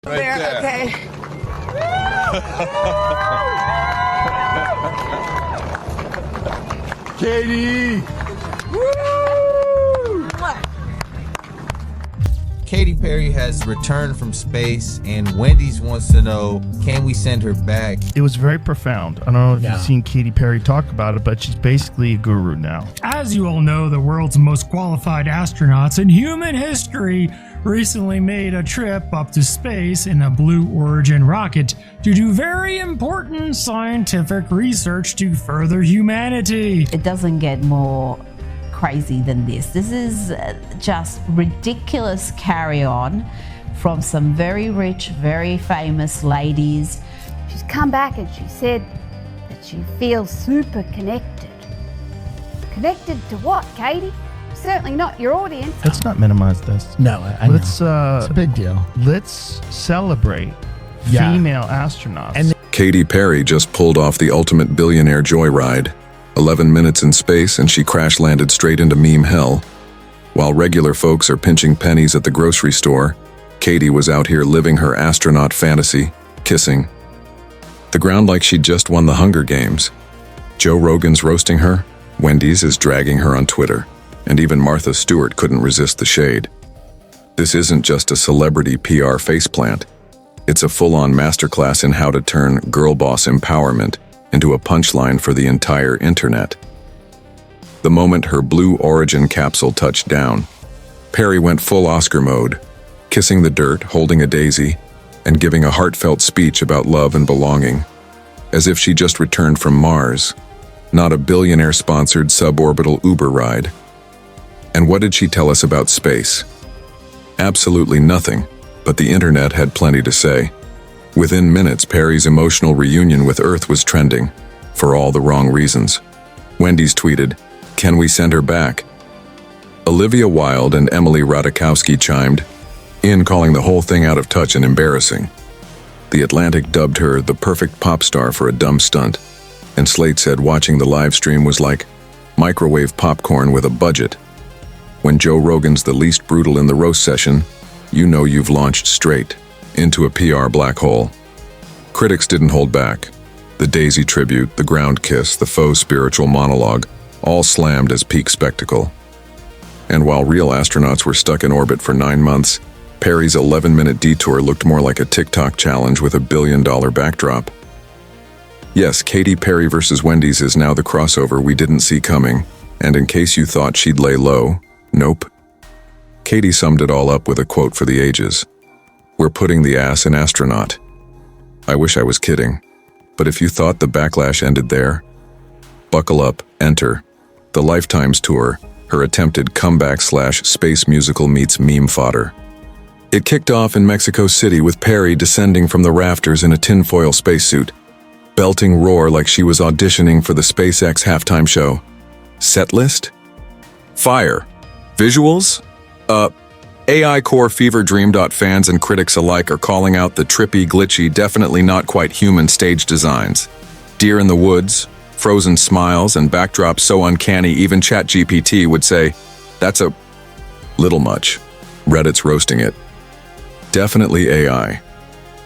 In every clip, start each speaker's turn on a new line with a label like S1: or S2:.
S1: There, okay.
S2: Katy!
S3: Katy Perry has returned from space, and Wendy's wants to know, can we send her back?
S4: It was very profound. I don't know if you've seen Katy Perry talk about it, but she's basically a guru now.
S5: As you all know, the world's most qualified astronauts in human history recently made a trip up to space in a Blue Origin rocket to do very important scientific research to further humanity.
S6: It doesn't get more crazy than this. This is just ridiculous carry on from some very rich, very famous ladies.
S7: She's come back and she said that she feels super connected. Connected to what, Katy? Certainly not your audience.
S4: Let's not minimize this.
S8: No, I know.
S4: Let's
S8: it's a big deal.
S4: Let's celebrate female astronauts.
S8: And
S9: Katy Perry just pulled off the ultimate billionaire joyride. 11 minutes in space and she crash-landed straight into meme hell. While regular folks are pinching pennies at the grocery store, Katy was out here living her astronaut fantasy, kissing the ground like she'd just won the Hunger Games. Joe Rogan's roasting her, Wendy's is dragging her on Twitter, and even Martha Stewart couldn't resist the shade. This isn't just a celebrity PR faceplant. It's a full-on masterclass in how to turn girl boss empowerment into a punchline for the entire internet. The moment her Blue Origin capsule touched down, Perry went full Oscar mode, kissing the dirt, holding a daisy, and giving a heartfelt speech about love and belonging, as if she just returned from Mars, not a billionaire-sponsored suborbital Uber ride. And what did she tell us about space? Absolutely nothing, but the internet had plenty to say. Within minutes, Perry's emotional reunion with Earth was trending, for all the wrong reasons. Wendy's tweeted, "Can we send her back?" Olivia Wilde and Emily Ratajkowski chimed in, calling the whole thing out of touch and embarrassing. The Atlantic dubbed her the perfect pop star for a dumb stunt, and Slate said watching the live stream was like microwave popcorn with a budget. When Joe Rogan's the least brutal in the roast session, you know you've launched straight into a PR black hole. Critics didn't hold back. The Daisy tribute, the ground kiss, the faux spiritual monologue, all slammed as peak spectacle. And while real astronauts were stuck in orbit for 9 months, Perry's 11-minute detour looked more like a TikTok challenge with a billion-dollar backdrop. Yes, Katy Perry versus Wendy's is now the crossover we didn't see coming, and in case you thought she'd lay low, nope. Katy summed it all up with a quote for the ages. "We're putting the ass in astronaut." I wish I was kidding, but if you thought the backlash ended there, buckle up, enter the Lifetimes Tour, her attempted comeback/space musical meets meme fodder. It kicked off in Mexico City with Perry descending from the rafters in a tinfoil spacesuit, belting roar like she was auditioning for the SpaceX halftime show. Set list? Fire. Visuals? AI core fever dream. Fans and critics alike are calling out the trippy, glitchy, definitely not quite human stage designs. Deer in the woods, frozen smiles, and backdrops so uncanny even ChatGPT would say, that's a little much. Reddit's roasting it. Definitely AI.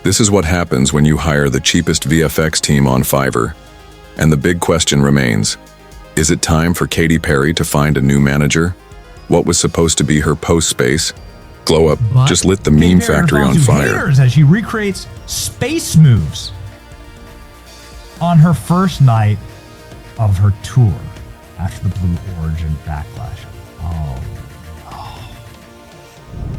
S9: This is what happens when you hire the cheapest VFX team on Fiverr. And the big question remains, is it time for Katy Perry to find a new manager? What was supposed to be her post space glow up just lit the meme factory on fire.
S10: As she recreates space moves on her first night of her tour after the Blue Origin backlash. Oh no.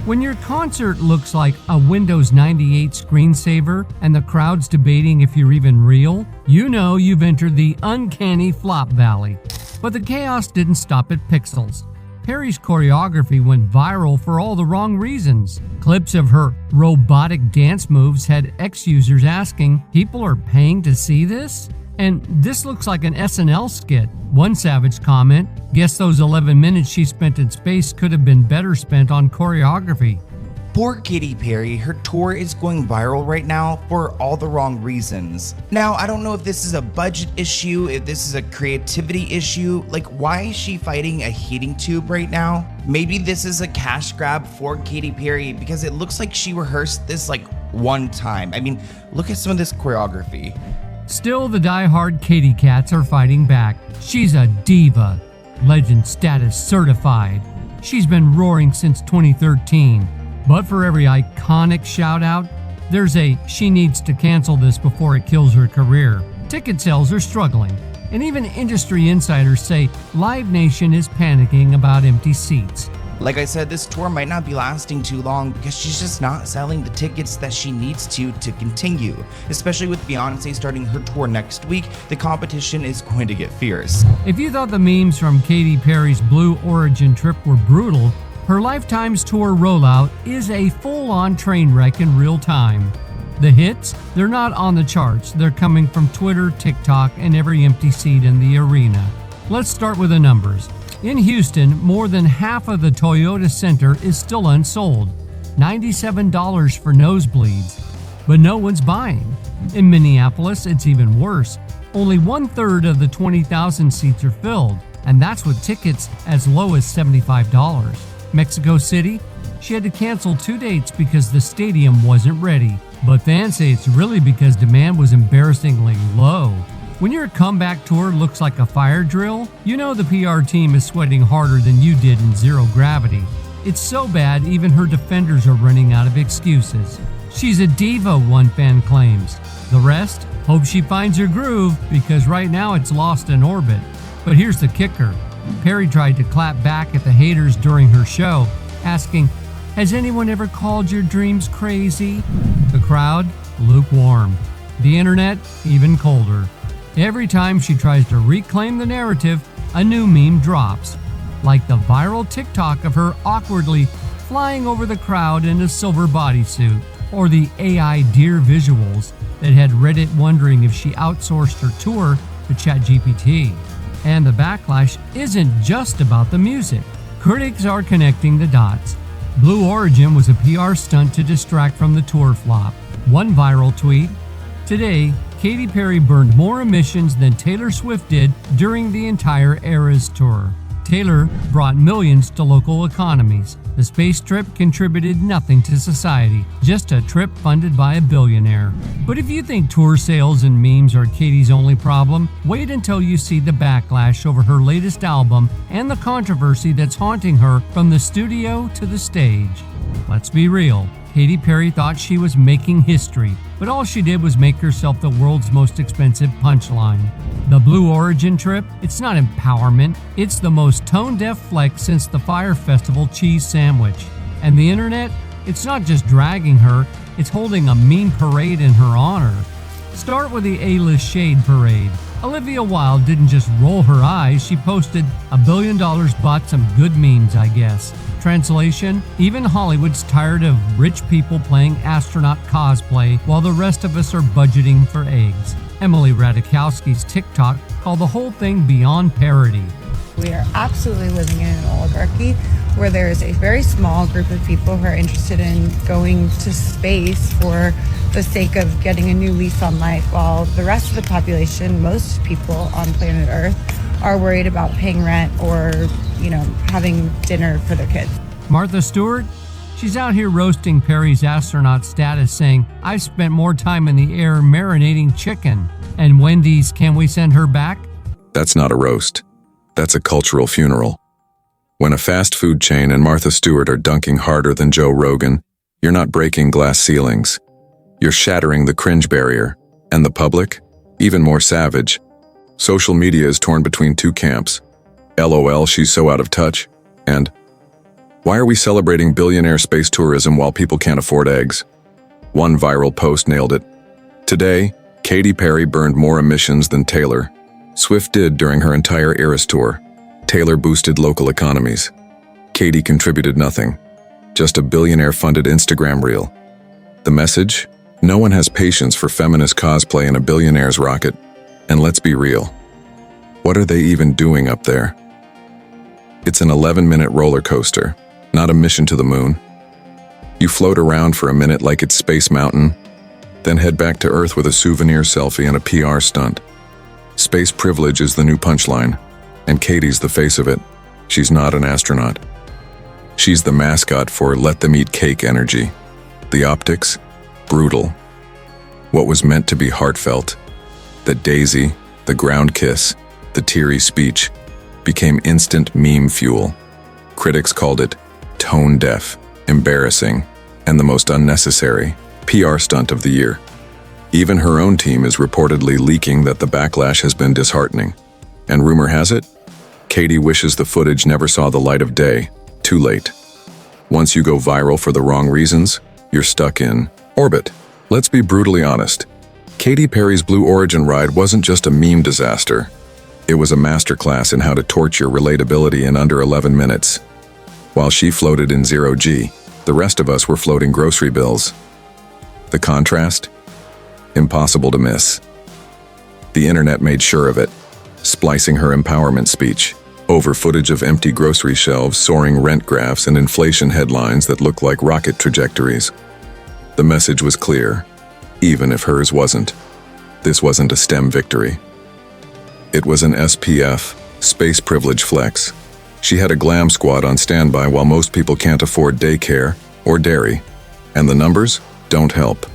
S11: When your concert looks like a Windows 98 screensaver and the crowd's debating if you're even real, you know you've entered the uncanny flop valley. But the chaos didn't stop at pixels. Perry's choreography went viral for all the wrong reasons. Clips of her robotic dance moves had ex-users asking, people are paying to see this? And this looks like an SNL skit. One savage comment, guess those 11 minutes she spent in space could have been better spent on choreography.
S12: Poor Katy Perry, her tour is going viral right now for all the wrong reasons. Now, I don't know if this is a budget issue, if this is a creativity issue. Like, why is she fighting a heating tube right now? Maybe this is a cash grab for Katy Perry because it looks like she rehearsed this like one time. I mean, look at some of this choreography.
S11: Still, the die-hard Katy Cats are fighting back. She's a diva, legend status certified. She's been roaring since 2013. But for every iconic shout-out, there's a she needs to cancel this before it kills her career. Ticket sales are struggling, and even industry insiders say Live Nation is panicking about empty seats.
S12: Like I said, this tour might not be lasting too long because she's just not selling the tickets that she needs to continue. Especially with Beyonce starting her tour next week, the competition is going to get fierce.
S11: If you thought the memes from Katy Perry's Blue Origin trip were brutal, her Lifetime's tour rollout is a full-on train wreck in real time. The hits, they're not on the charts. They're coming from Twitter, TikTok, and every empty seat in the arena. Let's start with the numbers. In Houston, more than half of the Toyota Center is still unsold, $97 for nosebleeds, but no one's buying. In Minneapolis, it's even worse. Only 1/3 of the 20,000 seats are filled, and that's with tickets as low as $75. Mexico City, she had to cancel 2 dates because the stadium wasn't ready, but fans say it's really because demand was embarrassingly low. When your comeback tour looks like a fire drill, you know the PR team is sweating harder than you did in Zero Gravity. It's so bad, even her defenders are running out of excuses. She's a diva, one fan claims. The rest hope she finds her groove because right now it's lost in orbit. But here's the kicker. Perry tried to clap back at the haters during her show, asking, "Has anyone ever called your dreams crazy?" The crowd, lukewarm. The internet, even colder. Every time she tries to reclaim the narrative, a new meme drops, like the viral TikTok of her awkwardly flying over the crowd in a silver bodysuit, or the AI deer visuals that had Reddit wondering if she outsourced her tour to ChatGPT. And the backlash isn't just about the music. Critics are connecting the dots. Blue Origin was a PR stunt to distract from the tour flop. One viral tweet, "Today, Katy Perry burned more emissions than Taylor Swift did during the entire Eras tour. Taylor brought millions to local economies. The space trip contributed nothing to society, just a trip funded by a billionaire." But if you think tour sales and memes are Katy's only problem, wait until you see the backlash over her latest album and the controversy that's haunting her from the studio to the stage. Let's be real. Katy Perry thought she was making history, but all she did was make herself the world's most expensive punchline. The Blue Origin trip, it's not empowerment, it's the most tone-deaf flex since the Fyre Festival cheese sandwich. And the internet, it's not just dragging her, it's holding a meme parade in her honor. Start with the A-list shade parade. Olivia Wilde didn't just roll her eyes, she posted, $1 billion bought some good memes, I guess. Translation, even Hollywood's tired of rich people playing astronaut cosplay while the rest of us are budgeting for eggs. Emily Ratajkowski's TikTok called the whole thing beyond parody.
S1: We are absolutely living in an oligarchy where there is a very small group of people who are interested in going to space for the sake of getting a new lease on life, while the rest of the population, most people on planet Earth, are worried about paying rent or, having dinner for their kids.
S11: Martha Stewart, she's out here roasting Perry's astronaut status, saying, "I've spent more time in the air marinating chicken." And Wendy's, "Can we send her back?"
S9: That's not a roast. That's a cultural funeral. When a fast food chain and Martha Stewart are dunking harder than Joe Rogan, you're not breaking glass ceilings. You're shattering the cringe barrier. And the public? Even more savage. Social media is torn between two camps. LOL, she's so out of touch. And why are we celebrating billionaire space tourism while people can't afford eggs? One viral post nailed it. Today, Katy Perry burned more emissions than Taylor Swift did during her entire Eras tour. Taylor boosted local economies. Katy contributed nothing. Just a billionaire-funded Instagram reel. The message? No one has patience for feminist cosplay in a billionaire's rocket. And let's be real. What are they even doing up there? It's an 11-minute roller coaster, not a mission to the moon. You float around for a minute like it's Space Mountain, then head back to Earth with a souvenir selfie and a PR stunt. Space privilege is the new punchline, and Katy's the face of it. She's not an astronaut. She's the mascot for let them eat cake energy. The optics? brutal. What was meant to be heartfelt, the daisy, the ground kiss, the teary speech, became instant meme fuel. Critics called it tone deaf, embarrassing, and the most unnecessary PR stunt of the year. Even her own team is reportedly leaking that the backlash has been disheartening. And rumor has it, Katy wishes the footage never saw the light of day. Too late. Once you go viral for the wrong reasons, you're stuck in orbit. Let's be brutally honest. Katy Perry's Blue Origin ride wasn't just a meme disaster. It was a masterclass in how to torture relatability in under 11 minutes. While she floated in zero G, the rest of us were floating grocery bills. The contrast? Impossible to miss. The internet made sure of it, splicing her empowerment speech over footage of empty grocery shelves, soaring rent graphs, and inflation headlines that looked like rocket trajectories. The message was clear, even if hers wasn't. This wasn't a STEM victory. It was an SPF, space privilege flex. She had a glam squad on standby while most people can't afford daycare or dairy. And the numbers don't help.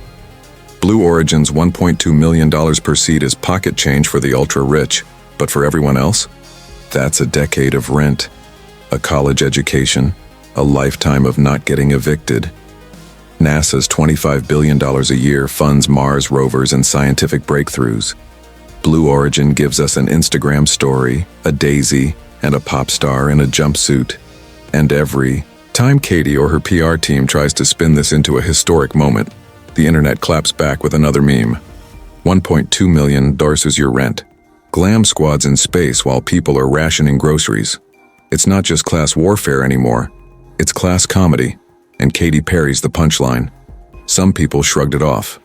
S9: Blue Origin's $1.2 million per seat is pocket change for the ultra-rich, but for everyone else, that's a decade of rent, a college education, a lifetime of not getting evicted. NASA's $25 billion a year funds Mars rovers and scientific breakthroughs. Blue Origin gives us an Instagram story, a daisy, and a pop star in a jumpsuit. And every time Katy or her PR team tries to spin this into a historic moment, the internet claps back with another meme. 1.2 million is your rent. Glam squads in space while people are rationing groceries. It's not just class warfare anymore. It's class comedy, and Katy Perry's the punchline. Some people shrugged it off.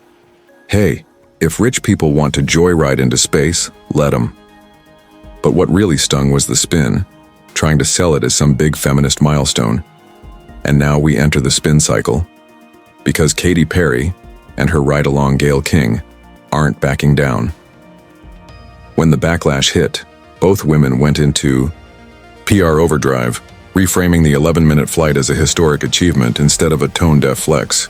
S9: Hey, if rich people want to joyride into space, let them. But what really stung was the spin, trying to sell it as some big feminist milestone. And now we enter the spin cycle. Because Katy Perry and her ride-along Gayle King aren't backing down. When the backlash hit, both women went into PR overdrive, reframing the 11-minute flight as a historic achievement instead of a tone-deaf flex.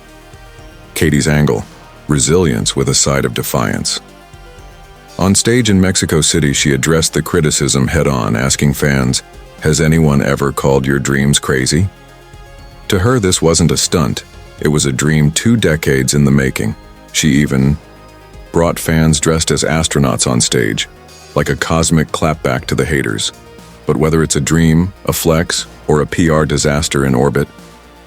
S9: Katy's angle, resilience with a side of defiance. On stage in Mexico City, she addressed the criticism head-on, asking fans, "Has anyone ever called your dreams crazy?" To her, this wasn't a stunt. It was a dream 2 decades in the making. She even brought fans dressed as astronauts on stage, like a cosmic clapback to the haters. But whether it's a dream, a flex, or a PR disaster in orbit,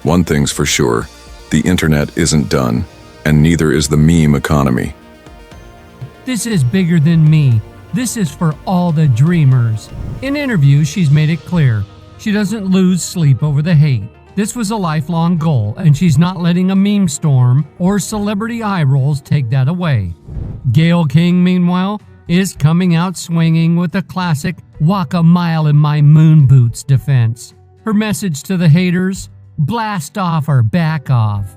S9: one thing's for sure, the internet isn't done, and neither is the meme economy.
S11: This is bigger than me. This is for all the dreamers. In interviews, she's made it clear she doesn't lose sleep over the hate. This was a lifelong goal, and she's not letting a meme storm or celebrity eye rolls take that away. Gayle King, meanwhile, is coming out swinging with a classic "walk a mile in my moon boots" defense. Her message to the haters: blast off or back off.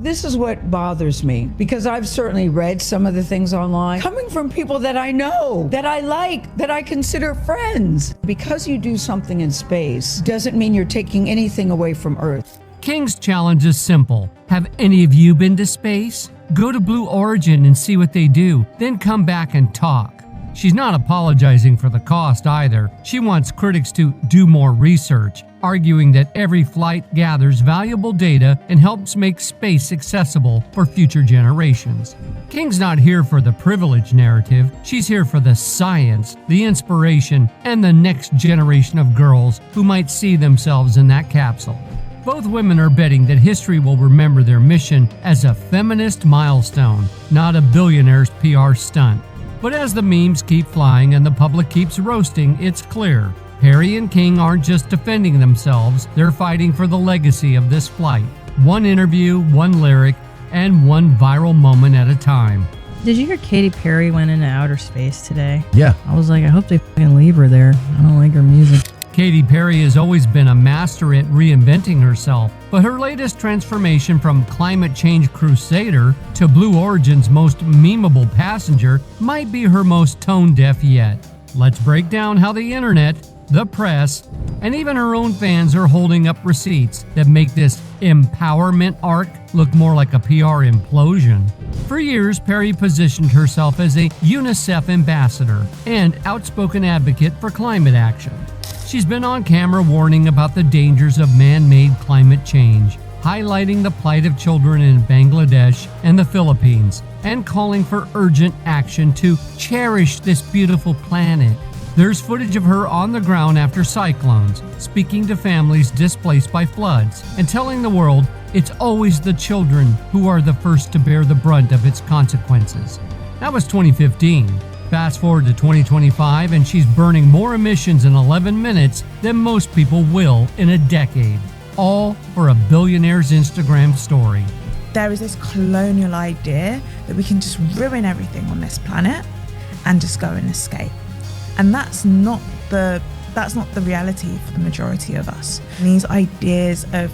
S2: This is what bothers me, because I've certainly read some of the things online coming from people that I know, that I like, that I consider friends. Because you do something in space doesn't mean you're taking anything away from Earth.
S11: King's challenge is simple. Have any of you been to space? Go to Blue Origin and see what they do, then come back and talk. She's not apologizing for the cost either. She wants critics to do more research, arguing that every flight gathers valuable data and helps make space accessible for future generations. King's not here for the privilege narrative. She's here for the science, the inspiration, and the next generation of girls who might see themselves in that capsule. Both women are betting that history will remember their mission as a feminist milestone, not a billionaire's PR stunt. But as the memes keep flying and the public keeps roasting, it's clear Perry and King aren't just defending themselves, they're fighting for the legacy of this flight. One interview, one lyric, and one viral moment at a time.
S8: Did you hear Katy Perry went into outer space today?
S10: Yeah.
S8: I was like, I hope they fucking leave her there. I don't like her music.
S11: Katy Perry has always been a master at reinventing herself, but her latest transformation from climate change crusader to Blue Origin's most memeable passenger might be her most tone-deaf yet. Let's break down how the internet the press, and even her own fans are holding up receipts that make this empowerment arc look more like a PR implosion. For years, Perry positioned herself as a UNICEF ambassador and outspoken advocate for climate action. She's been on camera warning about the dangers of man-made climate change, highlighting the plight of children in Bangladesh and the Philippines, and calling for urgent action to cherish this beautiful planet. There's footage of her on the ground after cyclones, speaking to families displaced by floods, and telling the world it's always the children who are the first to bear the brunt of its consequences. That was 2015. Fast forward to 2025, and she's burning more emissions in 11 minutes than most people will in a decade. All for a billionaire's Instagram story.
S13: There is this colonial idea that we can just ruin everything on this planet and just go and escape. And that's not the reality for the majority of us. And these ideas of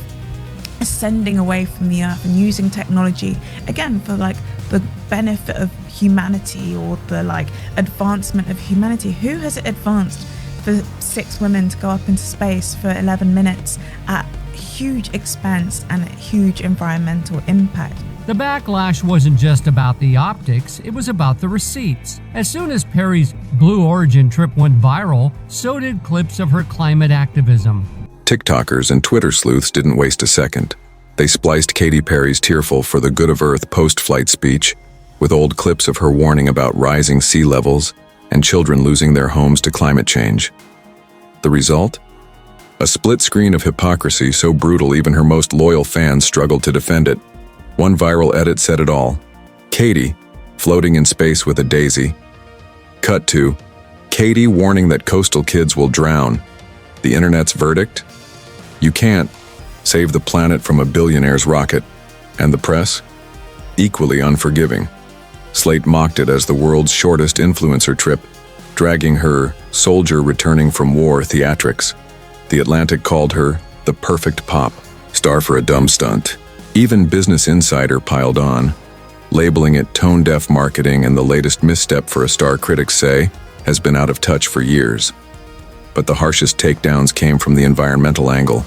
S13: ascending away from the earth and using technology, again, for like the benefit of humanity or the like advancement of humanity. Who has it advanced for 6 women to go up into space for 11 minutes at huge expense and a huge environmental impact?
S11: The backlash wasn't just about the optics, it was about the receipts. As soon as Perry's Blue Origin trip went viral, so did clips of her climate activism.
S9: TikTokers and Twitter sleuths didn't waste a second. They spliced Katy Perry's tearful for the good of Earth post-flight speech with old clips of her warning about rising sea levels and children losing their homes to climate change. The result? A split screen of hypocrisy so brutal even her most loyal fans struggled to defend it. One viral edit said it all. Katy, floating in space with a daisy. Cut to, Katy warning that coastal kids will drown. The internet's verdict? You can't save the planet from a billionaire's rocket. And the press? Equally unforgiving. Slate mocked it as the world's shortest influencer trip, dragging her soldier returning from war theatrics. The Atlantic called her the perfect pop star for a dumb stunt. Even Business Insider piled on, labeling it tone-deaf marketing and the latest misstep for a star critics say has been out of touch for years. But the harshest takedowns came from the environmental angle.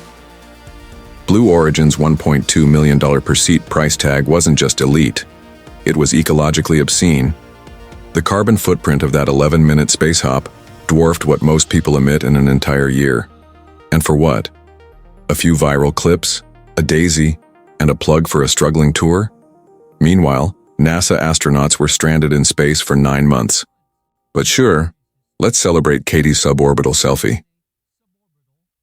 S9: Blue Origin's $1.2 million per seat price tag wasn't just elite, it was ecologically obscene. The carbon footprint of that 11-minute space hop dwarfed what most people emit in an entire year. And for what? A few viral clips, a daisy, and a plug for a struggling tour? Meanwhile, NASA astronauts were stranded in space for 9 months. But sure, let's celebrate Katy's suborbital selfie.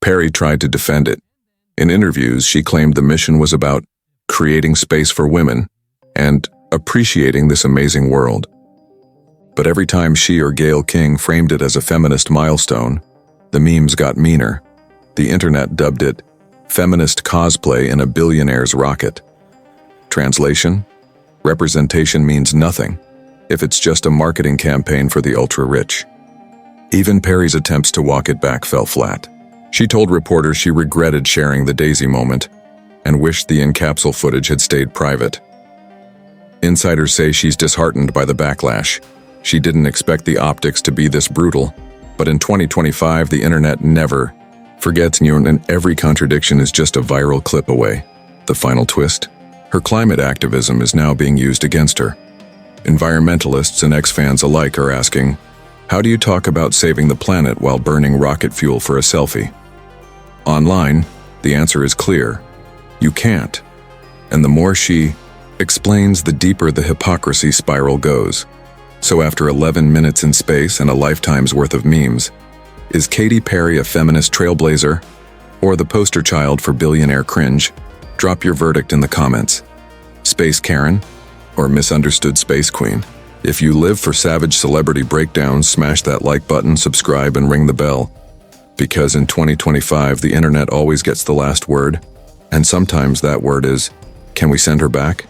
S9: Perry tried to defend it. In interviews, she claimed the mission was about creating space for women and appreciating this amazing world. But every time she or Gayle King framed it as a feminist milestone, the memes got meaner. The internet dubbed it feminist cosplay in a billionaire's rocket. Translation? Representation means nothing if it's just a marketing campaign for the ultra-rich. Even Perry's attempts to walk it back fell flat. She told reporters she regretted sharing the daisy moment and wished the in-capsule footage had stayed private. Insiders say she's disheartened by the backlash. She didn't expect the optics to be this brutal, but in 2025, the internet never forgets, and every contradiction is just a viral clip away. The final twist? Her climate activism is now being used against her. Environmentalists and ex-fans alike are asking, how do you talk about saving the planet while burning rocket fuel for a selfie? Online, the answer is clear. You can't. And the more she explains, the deeper the hypocrisy spiral goes. So after 11 minutes in space and a lifetime's worth of memes, is Katy Perry a feminist trailblazer or the poster child for billionaire cringe? Drop your verdict in the comments. Space Karen or misunderstood space queen? If you live for savage celebrity breakdowns, smash that like button, subscribe, and ring the bell. Because in 2025, the internet always gets the last word, and sometimes that word is, can we send her back?